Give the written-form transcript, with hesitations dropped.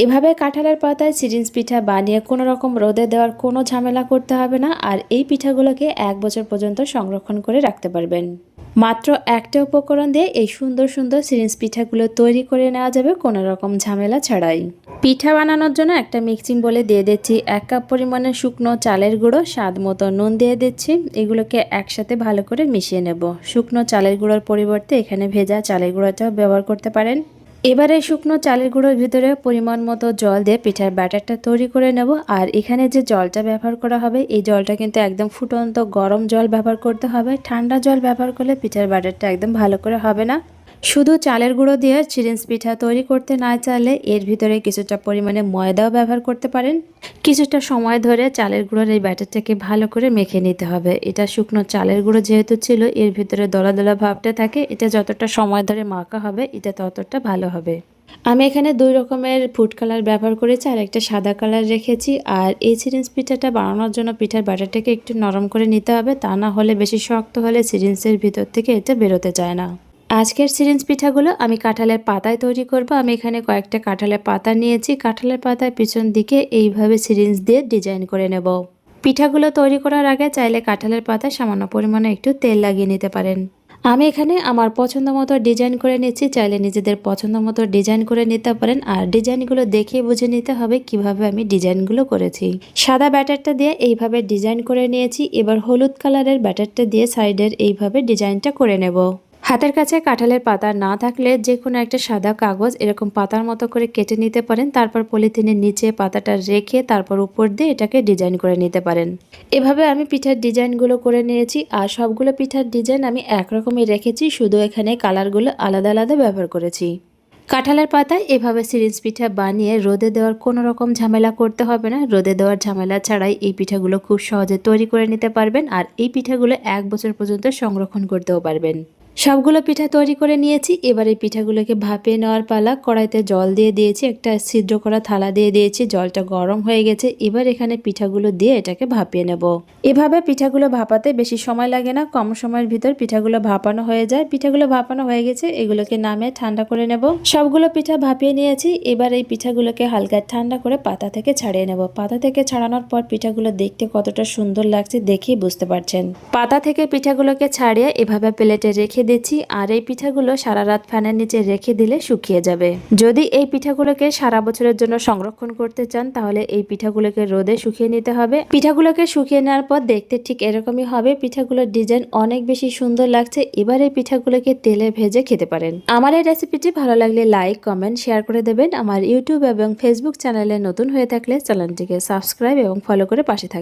এভাবে কাঁঠালের পাতায় সিরিঞ্জ পিঠা বানিয়ে কোনো রকম রোদে দেওয়ার কোনো ঝামেলা করতে হবে না। আর এই পিঠাগুলোকে 1 বছর পর্যন্ত সংরক্ষণ করে রাখতে পারবেন। মাত্র একটা উপকরণ দিয়ে এই সুন্দর সুন্দর সিরিঞ্জ পিঠাগুলো তৈরি করে নেওয়া যাবে কোনো রকম ঝামেলা ছাড়াই। পিঠা বানানোর জন্য একটা মিক্সিং বলে দিয়ে দিচ্ছি 1 কাপ পরিমাণে শুকনো চালের গুঁড়ো, স্বাদ মতো নুন দিয়ে দিচ্ছি। এগুলোকে একসাথে ভালো করে মিশিয়ে নেব। শুকনো চালের গুঁড়োর পরিবর্তে এখানে ভেজা চালের গুঁড়োটাও ব্যবহার করতে পারেন। এবারে শুকনো চালের গুঁড়োর ভিতরে পরিমাণ মতো জল দিয়ে পিঠার ব্যাটারটা তৈরি করে নেব। আর এখানে যে জলটা ব্যবহার করা হবে এই জলটা কিন্তু একদম ফুটন্ত গরম জল ব্যবহার করতে হবে। ঠান্ডা জল ব্যবহার করলে পিঠার ব্যাটারটা একদম ভালো করে হবে না। শুধু চালের গুঁড়ো দিয়ে সিরিঞ্জ পিঠা তৈরি করতে না চাইলে এর ভিতরে কিছুটা পরিমাণে ময়দাও ব্যবহার করতে পারেন। কিছুটা সময় ধরে চালের গুঁড়োর এই ব্যাটারটাকে ভালো করে মেখে নিতে হবে। এটা শুকনো চালের গুঁড়ো যেহেতু ছিল এর ভিতরে দলা দলা ভাবটা থাকে, এটা যতটা সময় ধরে মাখা হবে এটা ততটা ভালো হবে। আমি এখানে 2 রকমের ফুড কালার ব্যবহার করেছি আর একটা সাদা কালার রেখেছি। আর এই সিরিঞ্জ পিঠাটা বানানোর জন্য পিঠার ব্যাটারটাকে একটু নরম করে নিতে হবে, তা না হলে বেশি শক্ত হলে সিরিঞ্জের ভিতর থেকে এটা বেরোতে চায় না। আজকের সিরিঞ্জ পিঠাগুলো আমি কাঁঠালের পাতায় তৈরি করব। আমি এখানে কয়েকটা কাঁঠালের পাতা নিয়েছি। কাঁঠালের পাতায় পিছন দিকে এইভাবে সিরিঞ্জ দিয়ে ডিজাইন করে নেব। পিঠাগুলো তৈরি করার আগে চাইলে কাঁঠালের পাতায় সামান্য পরিমাণে একটু তেল লাগিয়ে নিতে পারেন। আমি এখানে আমার পছন্দ মতো ডিজাইন করে নিচ্ছি, চাইলে নিজেদের পছন্দ মতো ডিজাইন করে নিতে পারেন। আর ডিজাইনগুলো দেখে বুঝে নিতে হবে কিভাবে আমি ডিজাইনগুলো করেছি। সাদা ব্যাটারটা দিয়ে এইভাবে ডিজাইন করে নিয়েছি। এবার হলুদ কালারের ব্যাটারটা দিয়ে সাইডের এইভাবে ডিজাইনটা করে নেব। হাতের কাছে কাঁঠালের পাতা না থাকলে যে কোনো একটা সাদা কাগজ এরকম পাতার মতো করে কেটে নিতে পারেন। তারপর পলিথিনের নিচে পাতাটা রেখে তারপর উপর দিয়ে এটাকে ডিজাইন করে নিতে পারেন। এভাবে আমি পিঠার ডিজাইনগুলো করে নিয়েছি। আর সবগুলো পিঠার ডিজাইন আমি একরকমই রেখেছি, শুধু এখানে কালারগুলো আলাদা আলাদা ব্যবহার করেছি। কাঁঠালের পাতায় এভাবে সিরিঞ্জ পিঠা বানিয়ে রোদে দেওয়ার কোনো রকম ঝামেলা করতে হবে না। রোদে দেওয়ার ঝামেলা ছাড়াই এই পিঠাগুলো খুব সহজে তৈরি করে নিতে পারবেন। আর এই পিঠাগুলো 1 বছর পর্যন্ত সংরক্ষণ করতেও পারবেন। সবগুলো পিঠা তৈরি করে নিয়েছি। এবার এই পিঠাগুলোকে ভাপিয়ে নেওয়ার পালা। কড়াইতে জল দিয়ে দিয়েছি, একটা ছিদ্র করা থালা দিয়ে দিয়েছি, জলটা গরম হয়ে গেছে। এবার এখানে পিঠাগুলো দিয়ে এটাকে ভাপিয়ে নেব। এভাবে পিঠাগুলো ভাপাতে বেশি সময় লাগে না, কম সময়ের ভিতর পিঠাগুলো ভাপানো হয়ে যায়। পিঠাগুলো ভাপানো হয়ে গেছে, এগুলোকে নামিয়ে ঠান্ডা করে নেব। সবগুলো পিঠা ভাপিয়ে নিয়েছি। এবার এই পিঠাগুলোকে হালকা ঠান্ডা করে পাতা থেকে ছাড়িয়ে নেব। পাতা থেকে ছাড়ানোর পর পিঠাগুলো দেখতে কতটা সুন্দর লাগছে দেখেই বুঝতে পারছেন। পাতা থেকে পিঠাগুলোকে ছাড়িয়ে এভাবে প্লেটে রেখে দিচ্ছি। আর এই পিঠাগুলো সারা রাত ফ্যানের নিচে রেখে দিলে শুকিয়ে যাবে। যদি এই পিঠাগুলোকে সারা বছরের জন্য সংরক্ষণ করতে চান তাহলে এই পিঠাগুলোকে রোদে শুকিয়ে নিতে হবে। পিঠাগুলোকে শুকিয়ে নেওয়ার পর দেখতে ঠিক এরকমই হবে। পিঠাগুলোর ডিজাইন অনেক বেশি সুন্দর লাগছে। এবার এই পিঠাগুলোকে তেলে ভেজে খেতে পারেন। আমার এই রেসিপিটি ভালো লাগলে লাইক, কমেন্ট, শেয়ার করে দেবেন। আমার ইউটিউব এবং ফেসবুক চ্যানেলে নতুন হয়ে থাকলে চ্যানেলটিকে সাবস্ক্রাইব এবং ফলো করে পাশে থাকবেন।